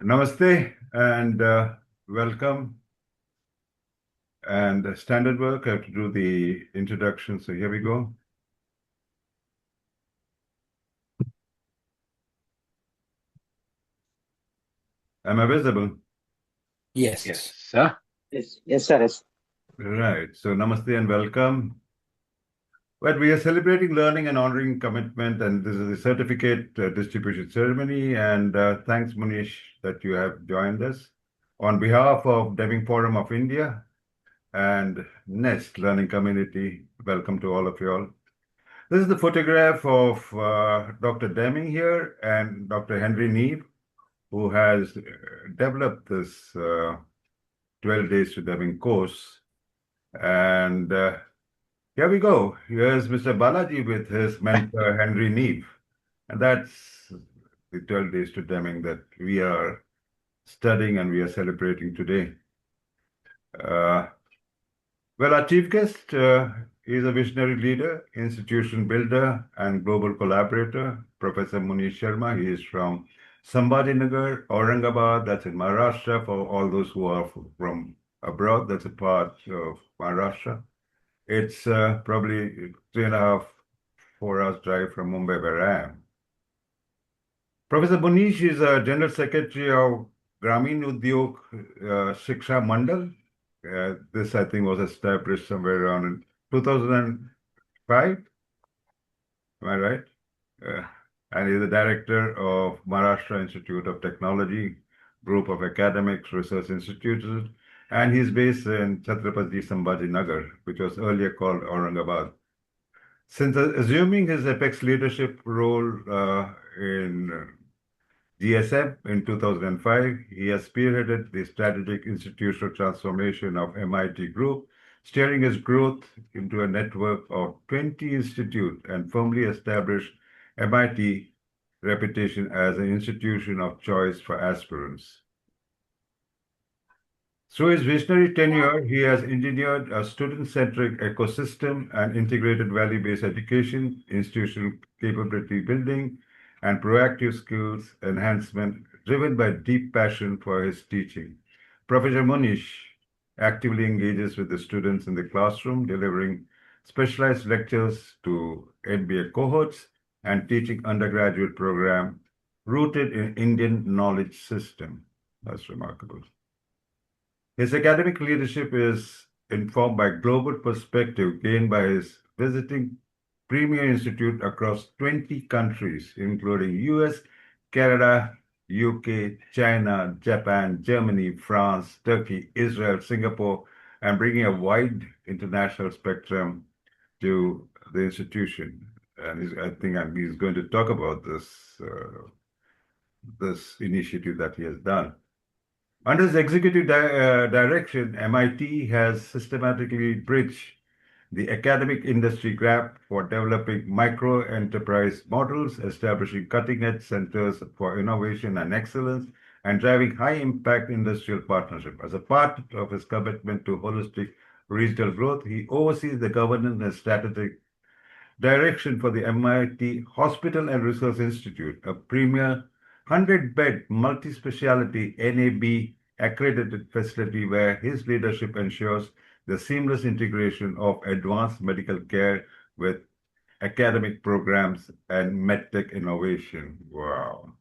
Namaste and welcome. And standard work, I have to do the introduction. So here we go. Am I visible? Yes. Sir. Yes, sir. Yes. Right. So namaste and welcome. Well, we are celebrating learning and honoring commitment, and this is the certificate distribution ceremony. And thanks, Munish, that you have joined us. On behalf of Deming Forum of India and N.E.S.T Learning Community, welcome to all of you all. This is the photograph of Dr. Deming here and Dr. Henry Neve, who has developed this 12 Days to Deming course. And here we go. Here's Mr. Balaji with his mentor, Henry Neve. And that's the 12 Days to Deming that we are studying and we are celebrating today. Well, our chief guest is a visionary leader, institution builder, and global collaborator, Professor Munish Sharma. He is from Sambhajinagar, Aurangabad, that's in Maharashtra, for all those who are from abroad, that's a part of Maharashtra. It's probably 3.5, 4 hours drive from Mumbai, where I am. Professor Munish is a General Secretary of Gramin Udyog Shiksha Mandal. This, I think, was established somewhere around in 2005. Am I right? And he's the director of Maharashtra Institute of Technology, group of academics, research institutes, and he's based in Chhatrapati Sambhajinagar, which was earlier called Aurangabad. Since assuming his apex leadership role in GSM in 2005, he has spearheaded the strategic institutional transformation of MIT Group, steering its growth into a network of 20 institutes and firmly established MIT reputation as an institution of choice for aspirants. Through his visionary tenure, he has engineered a student-centric ecosystem and integrated value-based education, institutional capability building, and proactive skills enhancement driven by deep passion for his teaching. Professor Munish actively engages with the students in the classroom, delivering specialized lectures to MBA cohorts and teaching undergraduate program rooted in Indian knowledge system. That's remarkable. His academic leadership is informed by global perspective gained by his visiting premier institute across 20 countries, including US, Canada, UK, China, Japan, Germany, France, Turkey, Israel, Singapore, and bringing a wide international spectrum to the institution. And I think he's going to talk about this initiative that he has done. Under his executive direction, MIT has systematically bridged the academic industry gap for developing micro-enterprise models, establishing cutting-edge centers for innovation and excellence, and driving high-impact industrial partnership. As a part of his commitment to holistic regional growth, he oversees the governance and strategic direction for the MIT Hospital and Research Institute, a premier 100-bed multi-specialty NAB accredited facility where his leadership ensures the seamless integration of advanced medical care with academic programs and medtech innovation. Wow.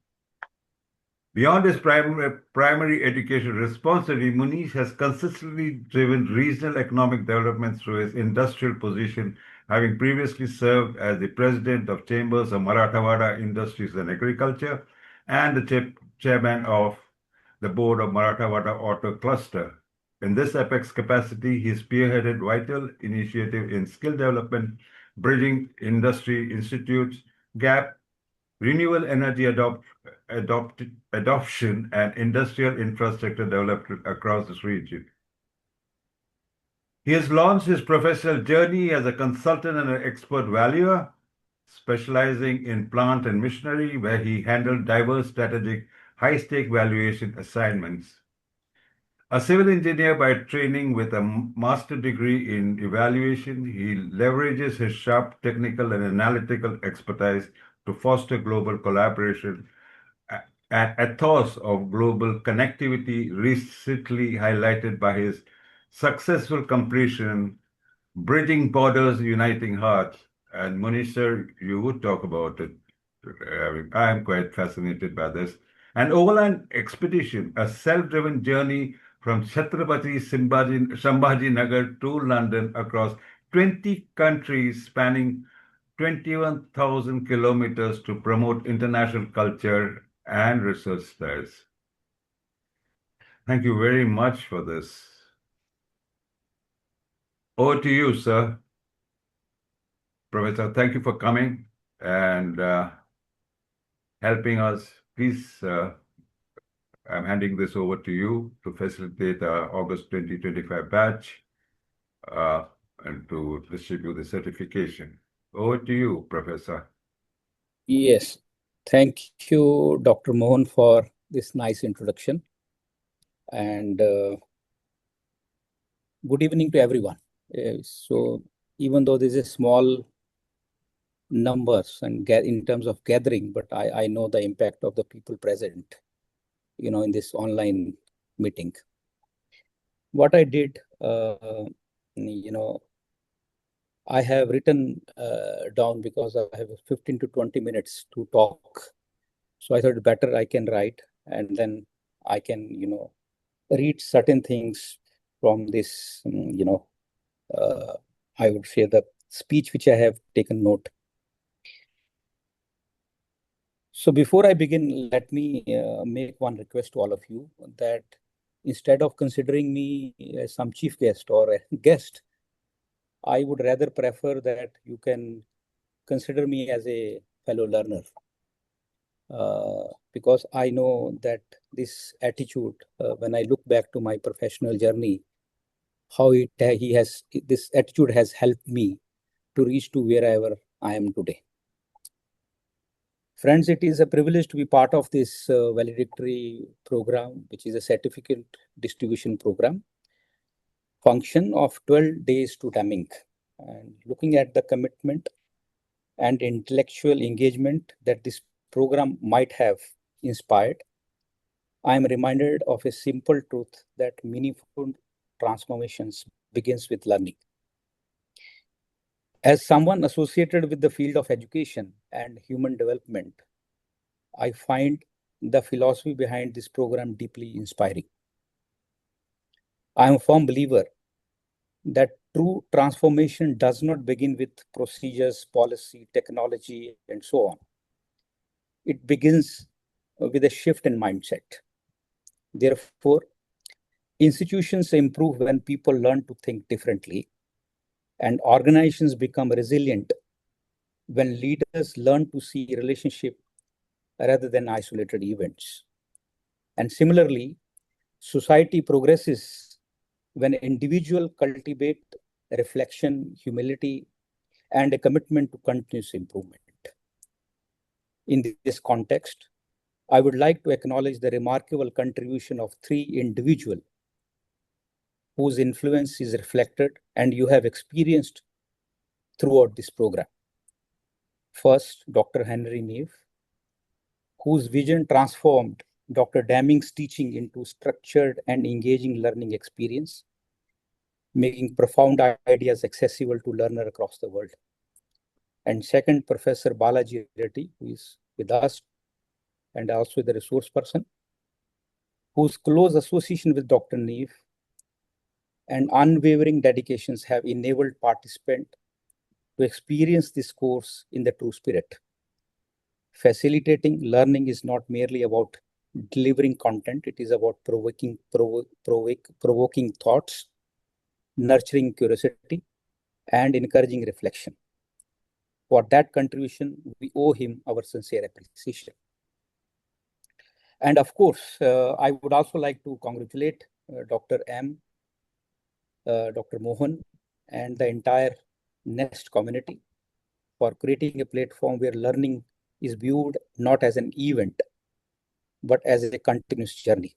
Beyond his primary education responsibility, Munish has consistently driven regional economic development through his industrial position, having previously served as the president of Chambers of Marathwada Industries and Agriculture and the chairman of the board of Marathwada Auto Cluster. In this apex capacity, he spearheaded vital initiative in skill development, bridging industry institutes gap, renewable energy adoption, and industrial infrastructure development across this region. He has launched his professional journey as a consultant and an expert valuer, specializing in plant and machinery, where he handled diverse strategic high-stake valuation assignments. A civil engineer by training with a master degree in evaluation, he leverages his sharp technical and analytical expertise to foster global collaboration an ethos of global connectivity recently highlighted by his successful completion, Bridging Borders, Uniting Hearts. And Munish sir, you would talk about it. I am quite fascinated by this. An overland expedition, a self-driven journey from Chhatrapati Sambhaji Nagar to London across 20 countries spanning 21,000 kilometers to promote international culture and research studies. Thank you very much for this. Over to you, sir. Professor, thank you for coming and helping us. Please, I'm handing this over to you to facilitate our August 2025 batch uh, and to distribute the certification. Over to you, Professor. Yes. Thank you, Dr. Mohan, for this nice introduction. And good evening to everyone. So even though this is small numbers and in terms of gathering, but I know the impact of the people present, in this online meeting. What I did, I have written down because I have 15 to 20 minutes to talk. So I thought better I can write and then I can, read certain things from this, I would say the speech which I have taken note. So before I begin, let me make one request to all of you that instead of considering me as some chief guest or a guest, I would rather prefer that you can consider me as a fellow learner. Because I know that this attitude, when I look back to my professional journey, how this attitude has helped me to reach to wherever I am today. Friends, it is a privilege to be part of this valedictory program, which is a certificate distribution program, function of 12 days to Deming. And looking at the commitment and intellectual engagement that this program might have inspired, I am reminded of a simple truth that meaningful transformations begins with learning. As someone associated with the field of education and human development, I find the philosophy behind this program deeply inspiring. I am a firm believer that true transformation does not begin with procedures, policy, technology, and so on. It begins with a shift in mindset. Therefore, institutions improve when people learn to think differently, and organizations become resilient when leaders learn to see relationship rather than isolated events. And similarly, society progresses when individuals cultivate reflection, humility, and a commitment to continuous improvement. In this context, I would like to acknowledge the remarkable contribution of three individuals whose influence is reflected and you have experienced throughout this program. First, Dr. Henry Neve, whose vision transformed Dr. Deming's teaching into structured and engaging learning experience, making profound ideas accessible to learners across the world. And second, Professor Balaji Reddy, who is with us and also the resource person, whose close association with Dr. Neve and unwavering dedications have enabled participants to experience this course in the true spirit. Facilitating learning is not merely about delivering content, it is about provoking thoughts, nurturing curiosity, and encouraging reflection. For that contribution, we owe him our sincere appreciation. And of course, I would also like to congratulate Dr. M, Dr. Mohan, and the entire N.E.S.T community for creating a platform where learning is viewed not as an event, but as a continuous journey.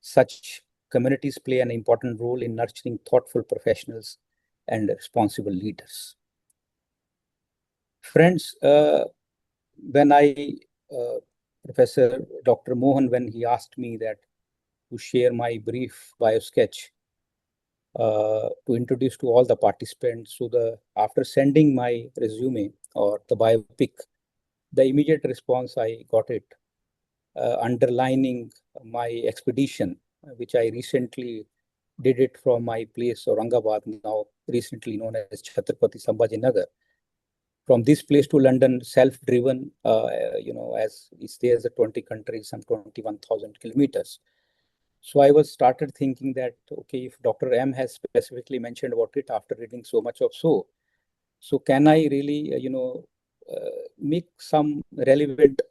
Such communities play an important role in nurturing thoughtful professionals and responsible leaders. Friends, when I Professor Dr. Mohan when he asked me that to share my brief bio sketch to introduce to all the participants. So after sending my resume or the biopic, the immediate response I got it underlining my expedition, which I recently did it from my place Aurangabad, now recently known as Chhatrapati Sambhajinagar. From this place to London, self-driven, as it stays at 20 countries, some 21,000 kilometers. So I was started thinking that, okay, if Dr. M has specifically mentioned about it after reading so much of so can I really, make some relevant,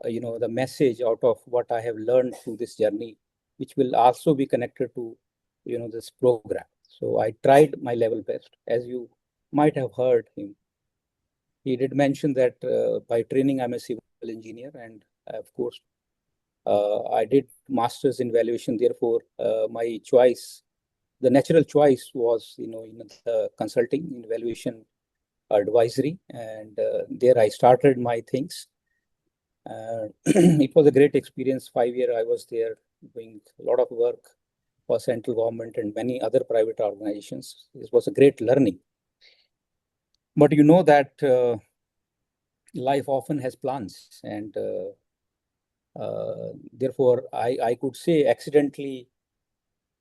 the message out of what I have learned through this journey, which will also be connected to, this program. So I tried my level best. As you might have heard him, he did mention that by training, I'm a civil engineer, and of course, I did masters in valuation. Therefore, my choice, the natural choice was, in the consulting in valuation advisory, and there I started my things. It was a great experience. 5 years I was there doing a lot of work for central government and many other private organizations. This was a great learning. But you know that life often has plans, and therefore I could say accidentally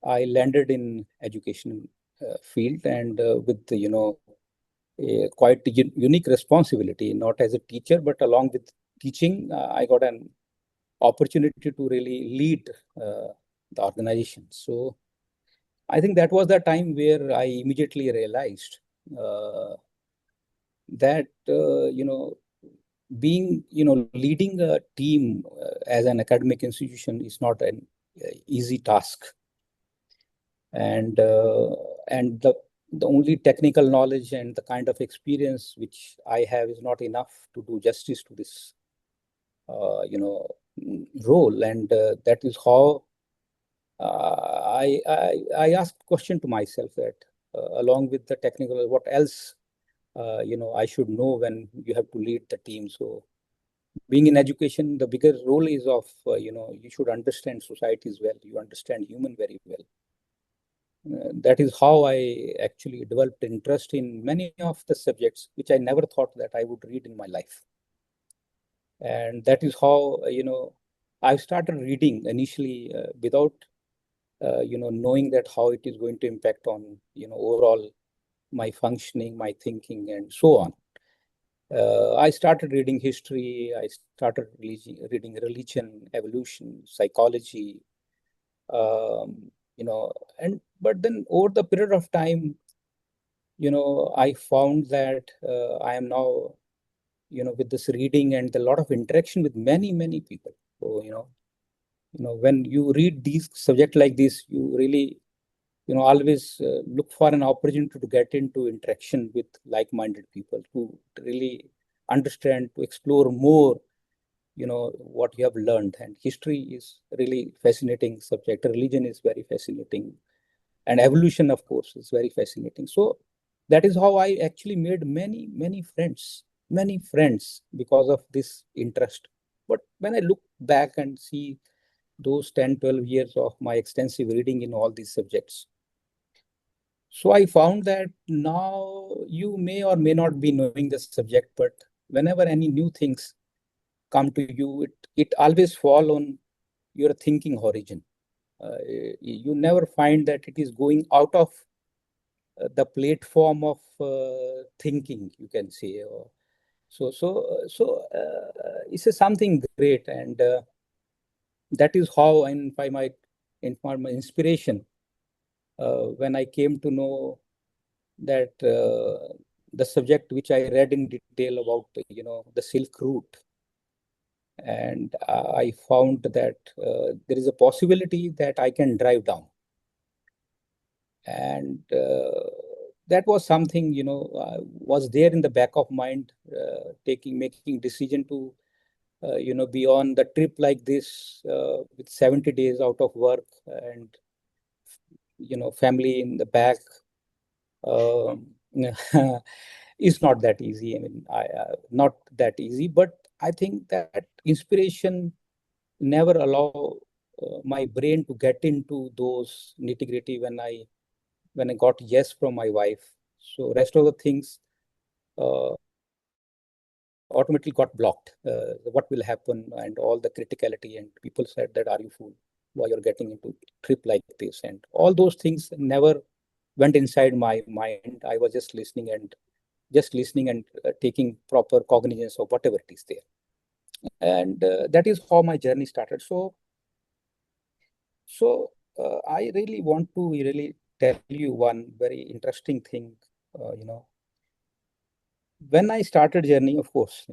I landed in education field, and with a quite unique responsibility, not as a teacher, but along with teaching, I got an opportunity to really lead the organization. So I think that was the time where I immediately realized that being leading a team as an academic institution is not an easy task, and the only technical knowledge and the kind of experience which I have is not enough to do justice to this role, and that is how I asked question to myself that along with the technical, what else I should know when you have to lead the team. So being in education, the bigger role is of you should understand societies well, you understand human very well. That is how I actually developed interest in many of the subjects which I never thought that I would read in my life. And that is how I started reading initially without knowing that how it is going to impact on overall my functioning, my thinking, and so on. I started reading history. I started reading religion, evolution, psychology, and but then over the period of time, I found that I am now, with this reading and a lot of interaction with many people. So, when you read these subject like this, you really, always look for an opportunity to get into interaction with like-minded people to really understand, to explore more, what you have learned. And history is really fascinating subject. Religion is very fascinating, and evolution, of course, is very fascinating. So that is how I actually made many friends because of this interest. But when I look back and see those 10, 12 years of my extensive reading in all these subjects, so I found that now you may or may not be knowing the subject, but whenever any new things come to you, it always fall on your thinking horizon. You never find that it is going out of the platform of thinking, you can say. It's something great, and that is how, and if I might inform my inspiration, when I came to know that the subject which I read in detail about, the Silk Route, and I found that there is a possibility that I can drive down, and that was something was there in the back of mind, making decision to be on the trip like this with 70 days out of work and family in the back. um, it's not that easy. I mean, not that easy, but I think that inspiration never allow my brain to get into those nitty gritty when I got yes from my wife. So rest of the things automatically got blocked. What will happen and all the criticality, and people said that, are you fool? Why you're getting into trip like this? And all those things never went inside my mind. I was just listening and taking proper cognizance of whatever it is there. And that is how my journey started. So I really want to really tell you one very interesting thing. When I started journey, of course,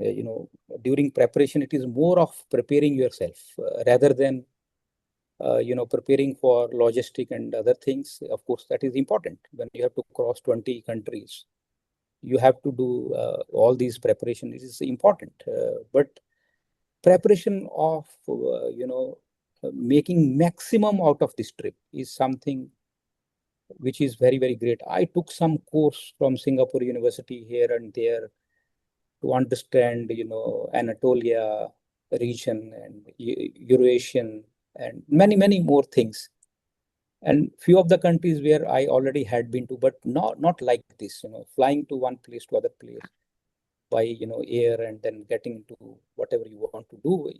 during preparation, it is more of preparing yourself rather than preparing for logistic and other things. Of course, that is important. When you have to cross 20 countries, you have to do all these preparation. It is important, but preparation of making maximum out of this trip is something which is very, very great. I took some course from Singapore University here and there to understand, Anatolia region and Eurasian and many, many more things. And few of the countries where I already had been to, but not like this, flying to one place to other place by, air and then getting to whatever you want to do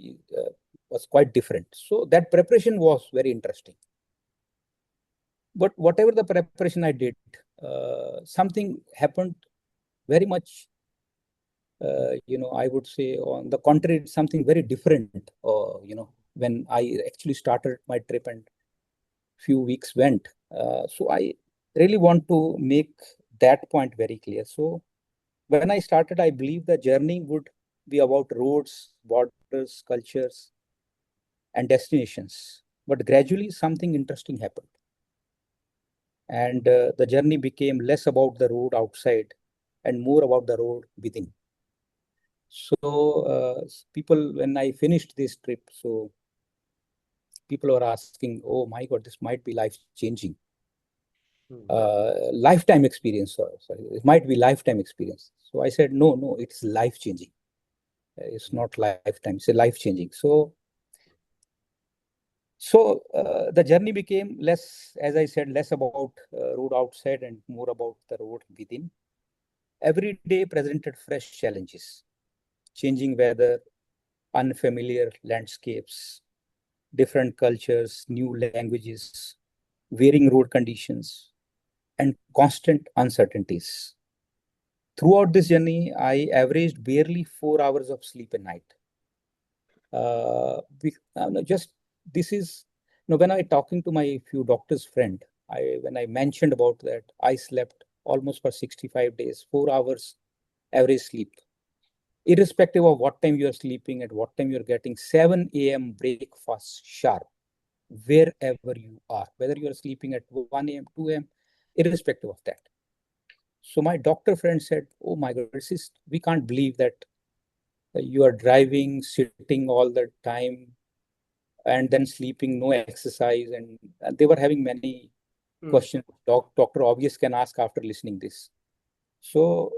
was quite different. So that preparation was very interesting. But whatever the preparation I did, something happened very much, I would say on the contrary, it's something very different. When I actually started my trip and few weeks went. So I really want to make that point very clear. So when I started, I believe the journey would be about roads, borders, cultures, and destinations. But gradually, something interesting happened. And the journey became less about the road outside and more about the road within. So people, when I finished this trip, so people were asking, "Oh my God, this might be life changing, lifetime experience." Sorry, it might be lifetime experience. So I said, "No, no, it's life changing. It's not lifetime. It's a life changing." So the journey became less, as I said, less about road outside and more about the road within. Every day presented fresh challenges, changing weather, unfamiliar landscapes, different cultures, new languages, varying road conditions, and constant uncertainties. Throughout this journey, I averaged barely 4 hours of sleep a night. No, just this is, when I talking to my few doctors friend, when I mentioned about that, I slept almost for 65 days, 4 hours average sleep, irrespective of what time you are sleeping, at what time you are getting 7 a.m. breakfast sharp, wherever you are, whether you are sleeping at 1 a.m., 2 a.m., irrespective of that. So my doctor friend said, "Oh my God, we can't believe that you are driving, sitting all the time, and then sleeping, no exercise." And they were having many questions. Doctor obvious can ask after listening this. So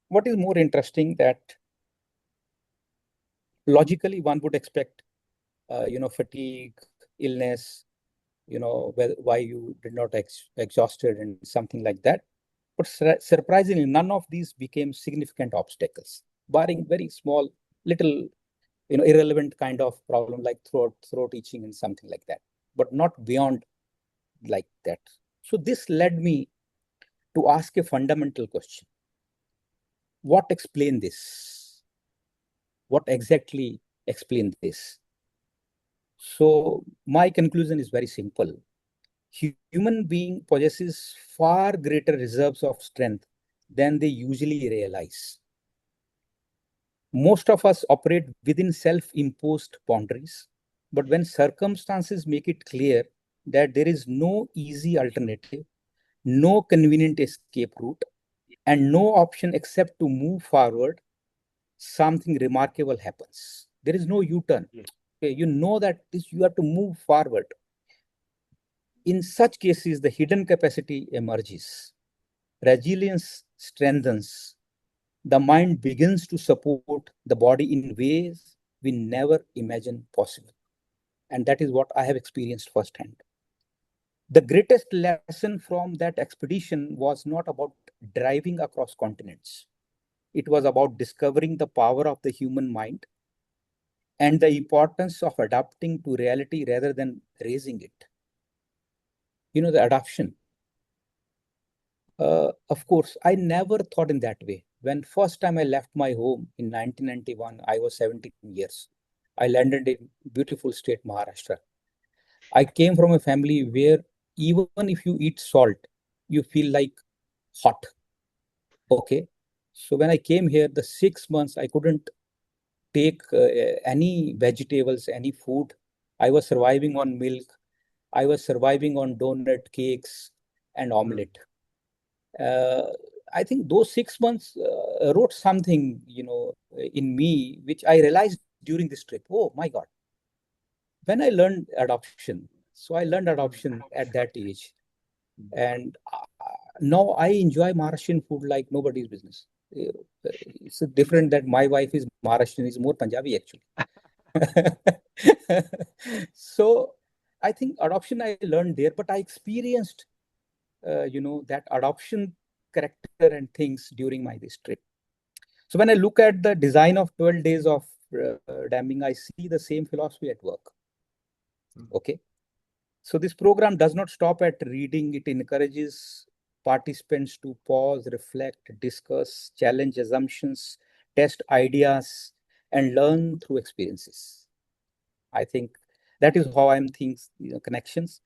what is more interesting that logically one would expect, fatigue, illness, why you did not exhausted and something like that. But surprisingly, none of these became significant obstacles, barring very small, little, irrelevant kind of problem like throat itching and something like that, but not beyond like that. So this led me to ask a fundamental question: what explain this? What exactly explain this? So my conclusion is very simple. Human being possesses far greater reserves of strength than they usually realize. Most of us operate within self-imposed boundaries, but when circumstances make it clear that there is no easy alternative, no convenient escape route, and no option except to move forward, something remarkable happens. There is no U-turn. Okay, you know that you have to move forward. In such cases, the hidden capacity emerges. Resilience strengthens, the mind begins to support the body in ways we never imagined possible. And that is what I have experienced firsthand. The greatest lesson from that expedition was not about driving across continents. It was about discovering the power of the human mind and the importance of adapting to reality rather than raising it. The adoption. Of course, I never thought in that way. When first time I left my home in 1991, I was 17 years. I landed in beautiful state Maharashtra. I came from a family where even if you eat salt, you feel like hot. Okay. So when I came here, the 6 months I couldn't take any vegetables, any food. I was surviving on milk. I was surviving on donut, cakes, and Mm. omelette. uh, I think those 6 months wrote something, in me, which I realized during this trip. Oh my God! When I learned adoption, so I learned adoption at that age, and now I enjoy Maharashtrian food like nobody's business. It's different that my wife is Maharashtrian, is more Punjabi actually. So I think adoption I learned there, but I experienced that adoption character and things during my this trip. So when I look at the design of 12 days of damming, I see the same philosophy at work. Okay. So this program does not stop at reading. It encourages participants to pause, reflect, discuss, challenge assumptions, test ideas, and learn through experiences. I think that is how I'm thinking, connections.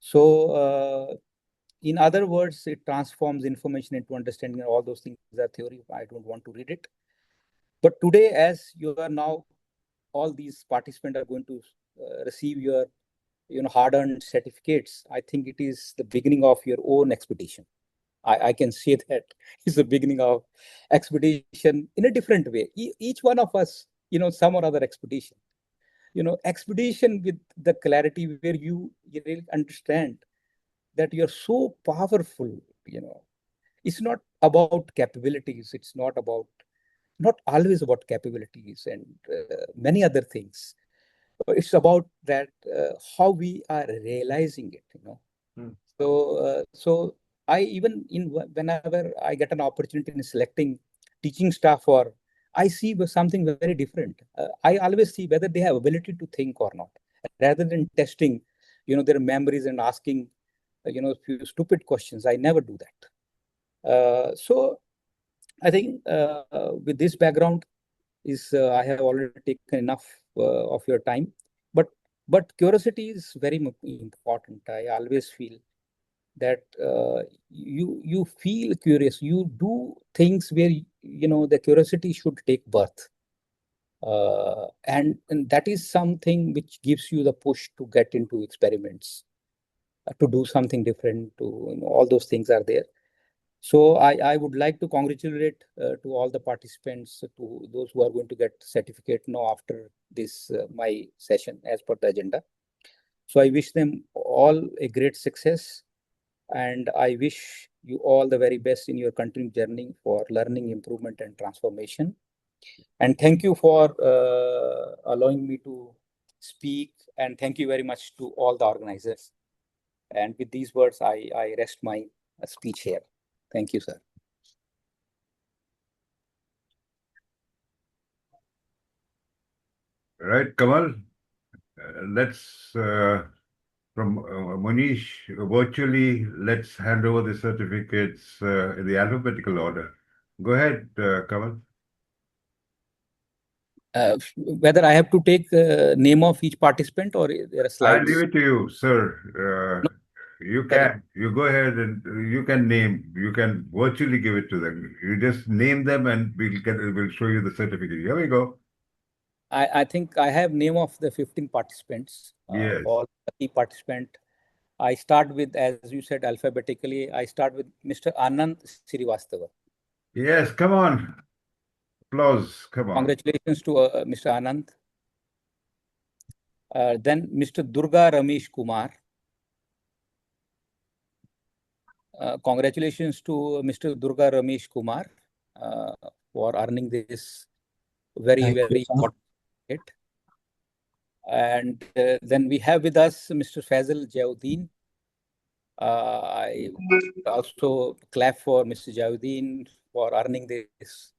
So in other words, it transforms information into understanding, and all those things are theory. I don't want to read it. But today, as you are now, all these participants are going to receive your hard-earned certificates. I think it is the beginning of your own expedition. I can say that it's the beginning of expedition in a different way. Each one of us, some or other expedition. Expedition with the clarity where you really understand that you're so powerful. It's not about capabilities. It's not always about capabilities and many other things. It's about that how we are realizing it. Mm. So I even in whenever I get an opportunity in selecting teaching staff, or I see something very different. I always see whether they have ability to think or not, rather than testing, their memories and asking, few stupid questions. I never do that. So I think with this background is I have already taken enough of your time, but curiosity is very important. I always feel that you feel curious. You do things where the curiosity should take birth, and that is something which gives you the push to get into experiments, to do something different. To all those things are there. So I would like to congratulate to all the participants, to those who are going to get certificate now after this my session as per the agenda. So I wish them all a great success, and I wish you all the very best in your continuing journey for learning, improvement, and transformation. And thank you for allowing me to speak, and thank you very much to all the organizers. And with these words, I rest my speech here. Thank you, sir. Right, Kamal. Let's from Manish virtually. Let's hand over the certificates in the alphabetical order. Go ahead, Kamal. Whether I have to take name of each participant or there are I'll leave slides. it to you, sir. No, You correct. can. You go ahead and you can name. You can virtually give it to them. You just name them, and we'll show you the certificate. Here we go. I think I have name of the 15 participants, Yes. all key participant. I start with, as you said, alphabetically. I start with Mr. Anand Srivastava. Yes. Come on. Applause. Come on. Congratulations to Mr. Anand. Then Mr. Durga Ramesh Kumar. Congratulations to Mr. Durga Ramesh Kumar. for earning this very, Thank you, very sir. important hit. And then we have with us Mr. Faisal Jauddin. I also clap for Mr. Jauddin for earning this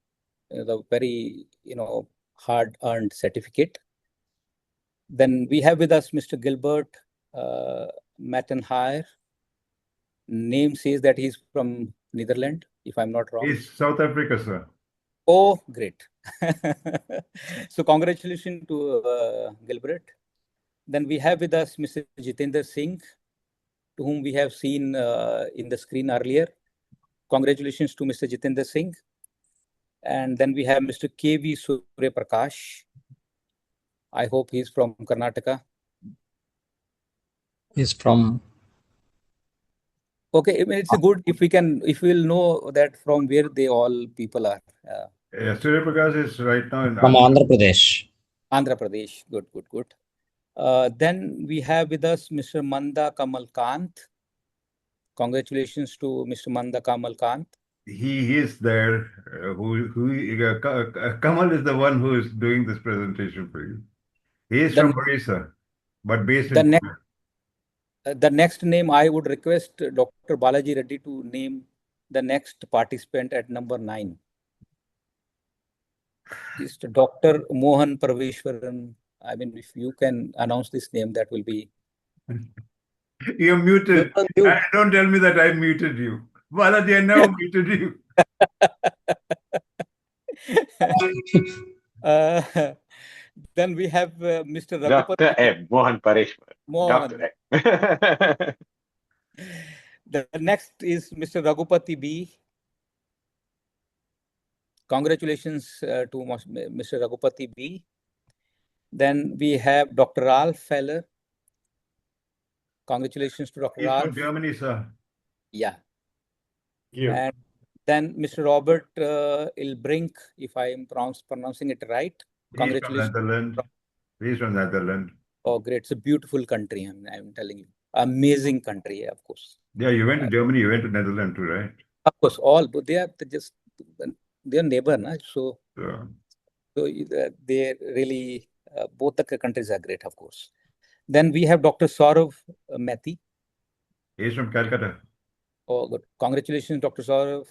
the very hard-earned certificate. Then we have with us Mr. Gilbert Mattenheier. Name says that he's from Netherlands, if I'm not wrong. He's South Africa, sir. Oh, great. So congratulations to Gilbert. Then we have with us Mr. Jitendra Singh, to whom we have seen in the screen earlier. Congratulations to Mr. Jitendra Singh. And then we have Mr. K.V. Surya Prakash. I hope he's from Karnataka. He's from. Okay, I mean, it's good if we'll know that from where they all people are. Surya Prakash is right now in From Andhra Pradesh. Andhra Pradesh. Good, good, good. Then we have with us Mr. Manda Kamal Kant. Congratulations to Mr. Manda Kamal Kant. He is there. Kamal is the one who is doing this presentation for you. He is from Orissa, but based in. The next name I would request Dr. Balaji Reddy to name the next participant at number 9. Is Dr. Mohan Parveshwaran. I mean, if you can announce this name, that will be. You're muted. Don't tell me that I muted you. Balaji, I never muted you. Then we have Mr. Dr. M. Mohan Pareshwar. Mohan. Dr. M. The next is Mr. Raghupati B. Congratulations to Mr. Raghupati B. Then we have Dr. Ralph Feller. Congratulations to Dr. Ralph. He's from Germany, sir. Yeah. And then Mr. Robert Ilbrink, if I am pronouncing it right. Congratulations. He's from Netherlands. Oh, great. It's a beautiful country, I'm telling you. Amazing country, of course. Yeah, you went to Germany, you went to Netherlands too, right? Of course, but they are just their neighbor, na? So they really, both the countries are great, of course. Then we have Dr. Saurav Methi. He's from Calcutta. Oh, good. Congratulations, Dr. Saurav.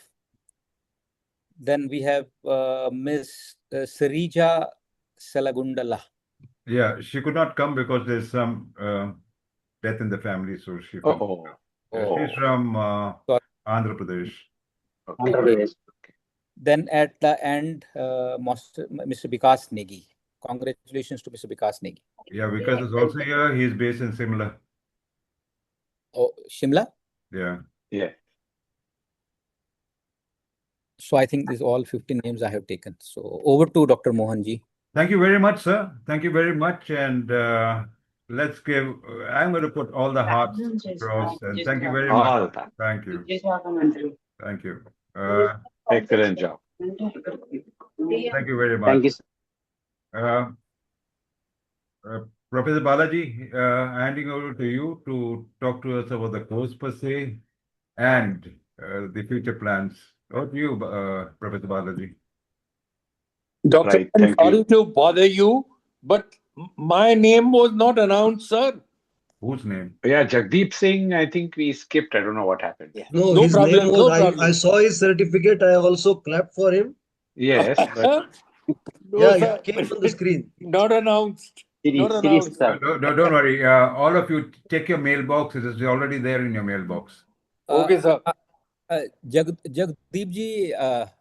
Then we have Ms. Sirija Salagundala. Yeah, she could not come because there's some death in the family, so she. She's from Andhra Pradesh. Okay. Then at the end, Mr. Vikas Negi. Congratulations to Mr. Vikas Negi. Yeah, Vikas is also here. He's based in Shimla. Oh, Shimla? Yeah. Yeah. So I think these all 15 names I have taken. So over to Dr. Mohanji. Thank you very much, sir. Thank you very much. And let's give, I'm going to put all the hearts across. And thank you very much. Thank you. Thank you. Excellent job. Thank you very much. Thank you, sir. Professor Balaji, handing over to you to talk to us about the course per se and the future plans. Over to you, Professor Balaji. Doctor, I'm sorry to bother you, but my name was not announced, sir. Whose name? Yeah, Jagdeep Singh, I think we skipped. I don't know what happened. Yeah. No, No his problem, name no was, problem. I saw his certificate. I also clapped for him. Yes, but No, yeah, sir, it came on the screen. not announced. Not announced. Don't worry. All of you, check your mailbox. It is already there in your mailbox. Okay, sir. Jagdeep ji,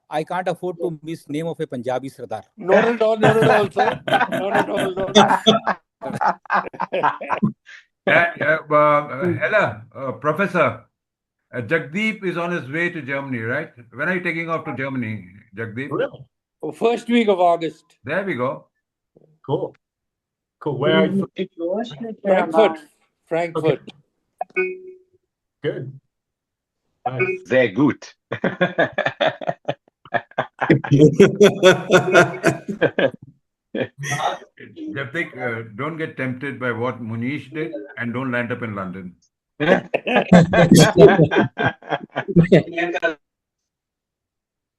I can't afford to miss name of a Punjabi Sardar. Not at all, sir. Not at all. Hello, Professor. Jagdeep is on his way to Germany, right? When are you taking off to Germany, Jagdeep? First week of August. There we go. Cool. Where are you? Frankfurt. Okay. Good. Nice. sehr gut. Jagdeep, don't get tempted by what Munish did and don't land up in London.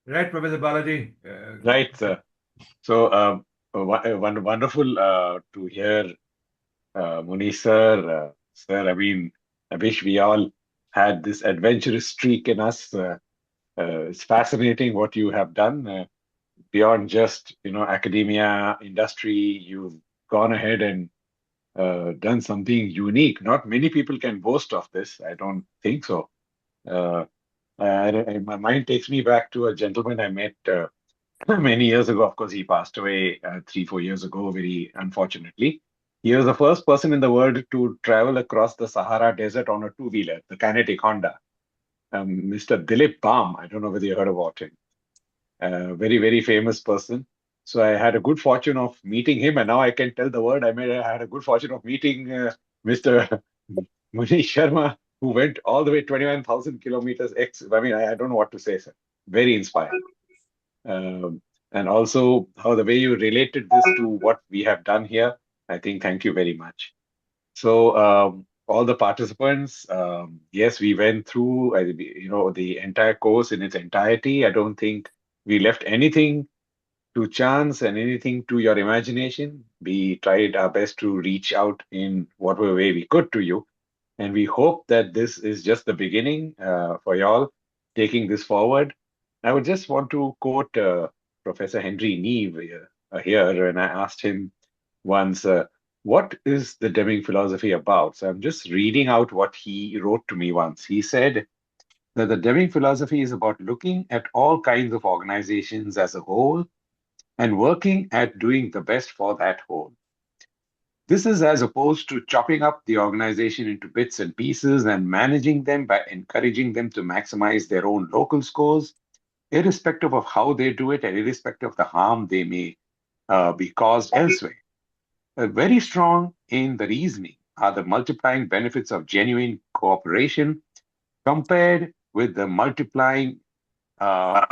Right, Professor Balaji. Right, sir. So, wonderful to hear Munish sir. Sir, I mean, I wish we all had this adventurous streak in us. It's fascinating what you have done beyond just, academia, industry. You've gone ahead and done something unique. Not many people can boast of this. I don't think so. Uh, my mind takes me back to a gentleman I met many years ago. Of course, he passed away 3, 4 years ago, very unfortunately. He was the first person in the world to travel across the Sahara Desert on a two-wheeler, the kinetic Honda. Mr. Dilip Bam, I don't know whether you heard about him. Very, very famous person. So I had a good fortune of meeting him, and now I can tell the world I had a good fortune of meeting Mr. Manish Sharma, who went all the way 21,000 kilometers. I mean, I don't know what to say, sir. Very inspiring. And also how the way you related this to what we have done here, I think thank you very much. So all the participants, yes, we went through, the entire course in its entirety. I don't think we left anything to chance and anything to your imagination. We tried our best to reach out in whatever way we could to you. And we hope that this is just the beginning for y'all taking this forward. I would just want to quote Professor Henry Neve here, and I asked him once, what is the Deming philosophy about? So I'm just reading out what he wrote to me once. He said that the Deming philosophy is about looking at all kinds of organizations as a whole and working at doing the best for that whole. This is as opposed to chopping up the organization into bits and pieces and managing them by encouraging them to maximize their own local scores, irrespective of how they do it and irrespective of the harm they may be caused elsewhere. Very strong in the reasoning are the multiplying benefits of genuine cooperation compared with the multiplying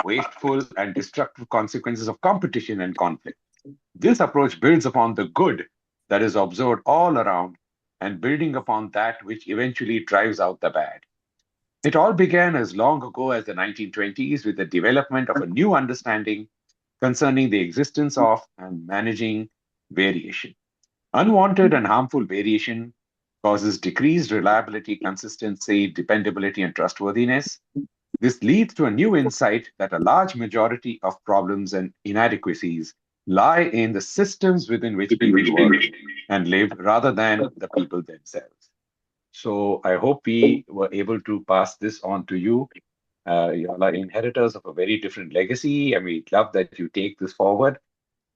wasteful and destructive consequences of competition and conflict. This approach builds upon the good that is observed all around and building upon that which eventually drives out the bad. It all began as long ago as the 1920s with the development of a new understanding concerning the existence of and managing variation. Unwanted and harmful variation causes decreased reliability, consistency, dependability, and trustworthiness. This leads to a new insight that a large majority of problems and inadequacies lie in the systems within which people work and live rather than the people themselves. So I hope we were able to pass this on to you. You are inheritors of a very different legacy, and we love that you take this forward.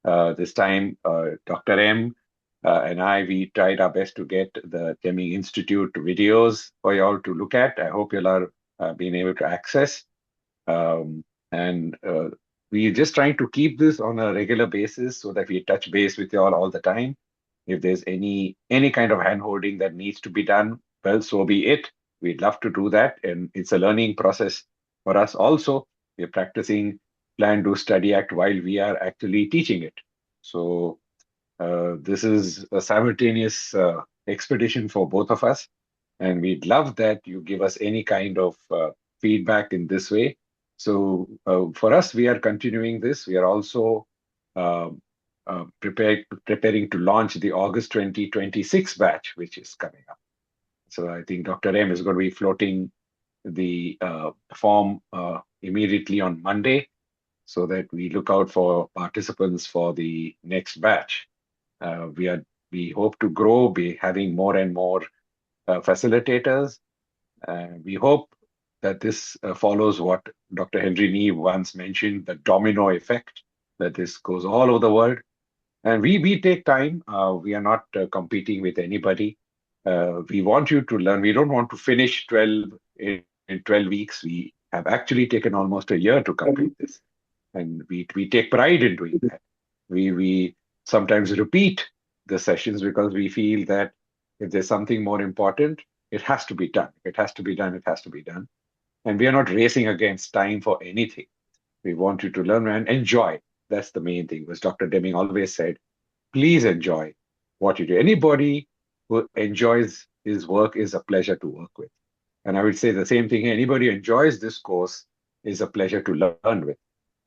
This time, Dr. M and we tried our best to get the Deming Institute videos for you all to look at. I hope you all are being able to access. And we're just trying to keep this on a regular basis so that we touch base with you all the time. If there's any kind of hand-holding that needs to be done, well, so be it. We'd love to do that. And it's a learning process for us also. We're practicing Plan, Do, Study, Act while we are actually teaching it. So this is a simultaneous expedition for both of us. And we'd love that you give us any kind of feedback in this way. So for us, we are continuing this. We are also preparing to launch the August 2026 batch, which is coming up. So I think Dr. M is going to be floating the form immediately on Monday so that we look out for participants for the next batch. We hope to grow, be having more and more facilitators. We hope that this follows what Dr. Henry Neve once mentioned, the domino effect, that this goes all over the world. And we take time. We are not competing with anybody. We want you to learn. We don't want to finish 12 in 12 weeks. We have actually taken almost a year to complete this. And we take pride in doing that. We sometimes repeat the sessions because we feel that if there's something more important, it has to be done. If it has to be done, it has to be done. And we are not racing against time for anything. We want you to learn and enjoy. That's the main thing, as Dr. Deming always said, please enjoy what you do. Anybody who enjoys his work is a pleasure to work with. And I would say the same thing. Anybody who enjoys this course is a pleasure to learn with.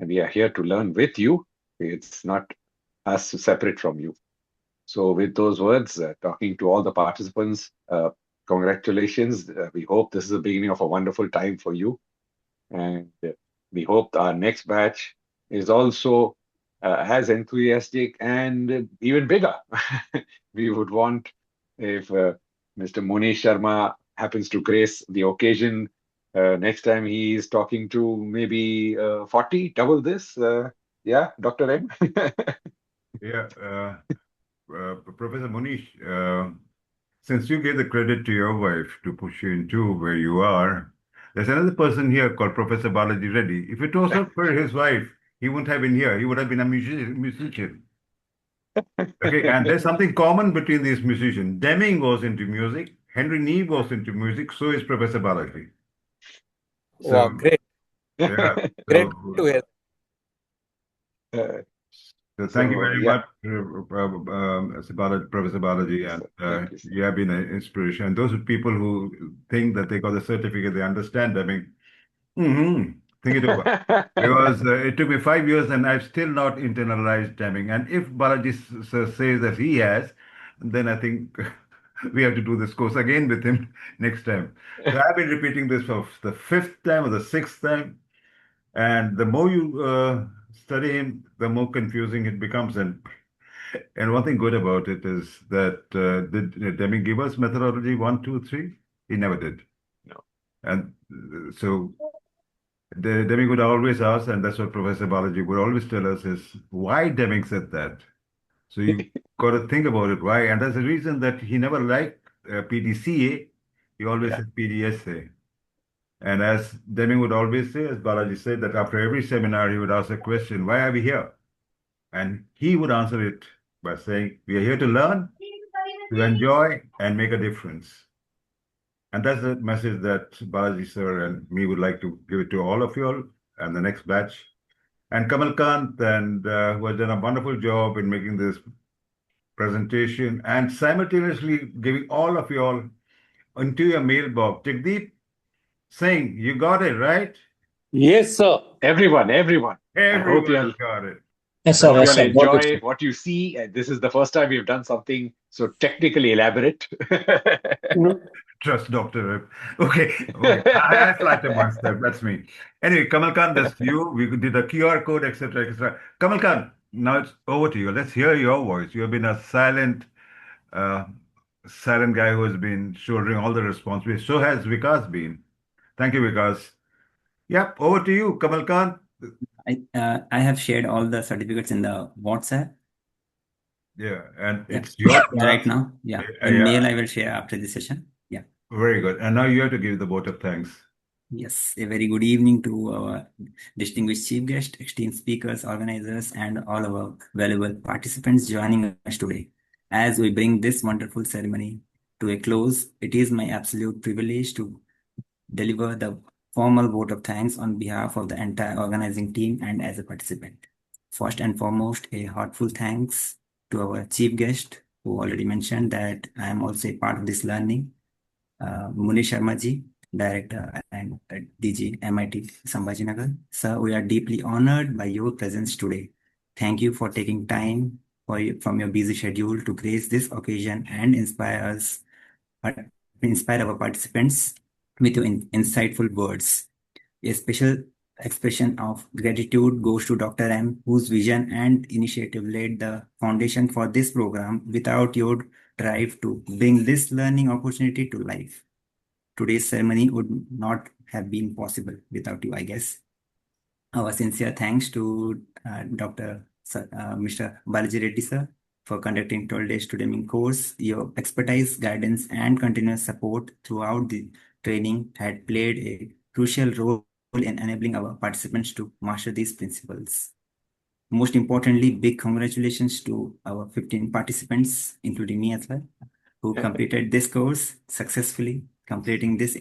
and we are here to learn with you. It's not us separate from you. So, with those words, talking to all the participants, congratulations. We hope this is the beginning of a wonderful time for you. And we hope our next batch is also as enthusiastic and even bigger. We would want if Mr. Munish Sharma happens to grace the occasion next time he is talking to maybe 40, double this. Yeah, Dr. M. Yeah, Professor Munish, since you gave the credit to your wife to push you into where you are, there's another person here called Professor Balaji Reddy. If it was not for his wife, he wouldn't have been here. He would have been a musician. Okay, and there's something common between these musicians. Deming was into music, Henry Neve was into music, so is Professor Balaji. Wow, So, great. yeah, Great to hear. so thank you very Yeah. much, Professor Balaji, Yes, and sir. Thank you, sir. you have been an inspiration. And those people who think that they got the certificate, they understand. I mean, think it over. Because it took me 5 years and I've still not internalized Deming. And if Balaji says that he has, then I think we have to do this course again with him next time. So I've been repeating this for the fifth time or the sixth time. And the more you study him, the more confusing it becomes. And one thing good about it is that did Deming give us methodology 1, 2, 3? He never did. No. And so Deming would always ask, and that's what Professor Balaji would always tell us, is why Deming said that. So you got to think about it, why? And that's the reason that he never liked PDCA. He always said PDSA. And as Deming would always say, as Balaji said, that after every seminar, he would ask a question, why are we here? And he would answer it by saying, we are here to learn, to enjoy, and make a difference. And that's the message that Balaji sir and me would like to give it to all of you all and the next batch. And Kamal Kant, and who has done a wonderful job in making this presentation and simultaneously giving all of you all into your mailbox. Jagdeep Singh, you got it, right? Yes, sir. Everyone. I hope Everyone you'll got it. Yes, sir. hope Yes, you'll sir. Got it, enjoy sir. what you see. And this is the first time we've done something so technically elaborate. Trust Dr. Okay. I flatter myself. That's me. Anyway, Kamal Khan, that's you. We did a QR code, etc., etc. Kamal Khan, now it's over to you. Let's hear your voice. You have been a uh, silent guy who has been shouldering all the responsibility. So has Vikas been. Thank you, Vikas. Yep, over to you, Kamal Khan. I have shared all the certificates in the WhatsApp. Yeah, and Yeah. it's your Right class. now. Yeah. Yeah, In yeah. mail, I will share after this session. Yeah. Very good. And now you have to give the vote of thanks. Yes. A very good evening to our distinguished chief guest, esteemed speakers, organizers, and all our valuable participants joining us today. As we bring this wonderful ceremony to a close, it is my absolute privilege to deliver the formal vote of thanks on behalf of the entire organizing team and as a participant. First and foremost, a heartful thanks to our chief guest, who already mentioned that I am also a part of this learning, Munish Sharma ji, Director and DG MIT Sambhajinagar. Sir, we are deeply honored by your presence today. Thank you for taking time from your busy schedule to grace this occasion and inspire our participants with your insightful words. A special expression of gratitude goes to Dr. M, whose vision and initiative laid the foundation for this program. Without your drive to bring this learning opportunity to life, today's ceremony would not have been possible without you, I guess. Our sincere thanks to Mr. Balaji Reddy sir for conducting 12 days to Deming course. Your expertise, guidance, and continuous support throughout the training had played a crucial role in enabling our participants to master these principles. Most importantly, big congratulations to our 15 participants, including me as well, who completed this course successfully. Completing this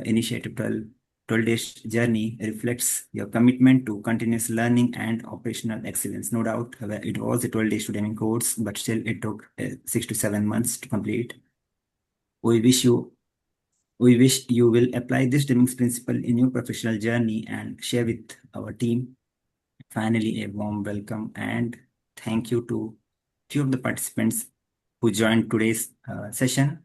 initiative 12 days journey reflects your commitment to continuous learning and operational excellence. No doubt, it was a 12 days to Deming course, but still it took 6 to 7 months to complete. We wish you will apply this Deming's principle in your professional journey and share with our team Finally, a warm welcome and thank you to few of the participants who joined today's session.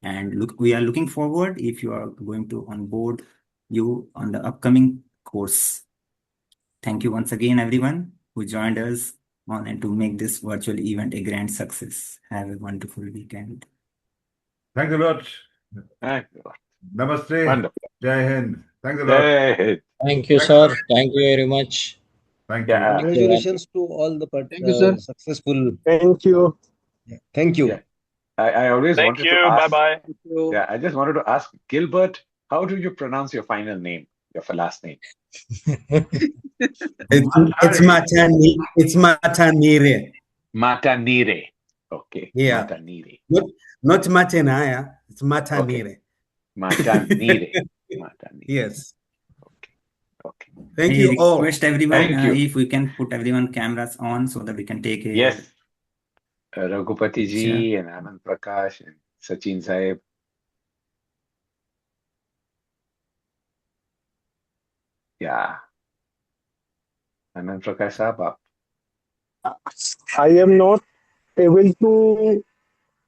And we are looking forward if you are going to onboard you on the upcoming course. Thank you once again, everyone who joined us on and to make this virtual event a grand success. Have a wonderful weekend. Thanks a lot. Thank you. Namaste. Wonderful. Jai Hind. Thanks a lot. Jai Hind. Thank you, sir. Thank you very much. Thank you. Yeah. Congratulations to all the Thank you, sir. successful. Thank you. Yeah. Thank you. Yeah. I always Thank wanted you. to ask. Bye-bye. Thank you. Yeah, I just wanted to ask Gilbert, how do you pronounce your final name, your last name? It's Matanire. Matanire. Okay. Yeah. Matanire. Not Matenaya. It's Matanire. Okay. Matanire. Matanire. Yes. Okay. Thank I you all. request everyone Thank you. if we can put everyone cameras on so that we can take a Yes. Raghupati ji picture. and Anand Prakash and Sachin Saib. Yeah. Anand Prakash Saab, up. I am not able to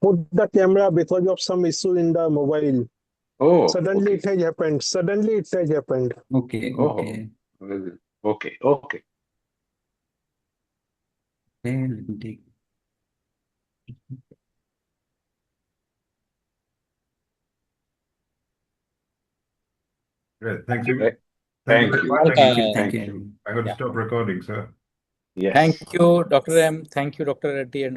put the camera because of some issue in the mobile. Oh, Suddenly okay. it has happened. Suddenly it has happened. Okay, Oh. okay. Okay. Okay, let me take. Great. Thank you. Right. Thank you Thank very you. much. Thank you, Thank thank you. you. I'm going to Yeah. stop recording, sir. Yes. Thank you, Dr. M. Thank you, Dr. Reddy, and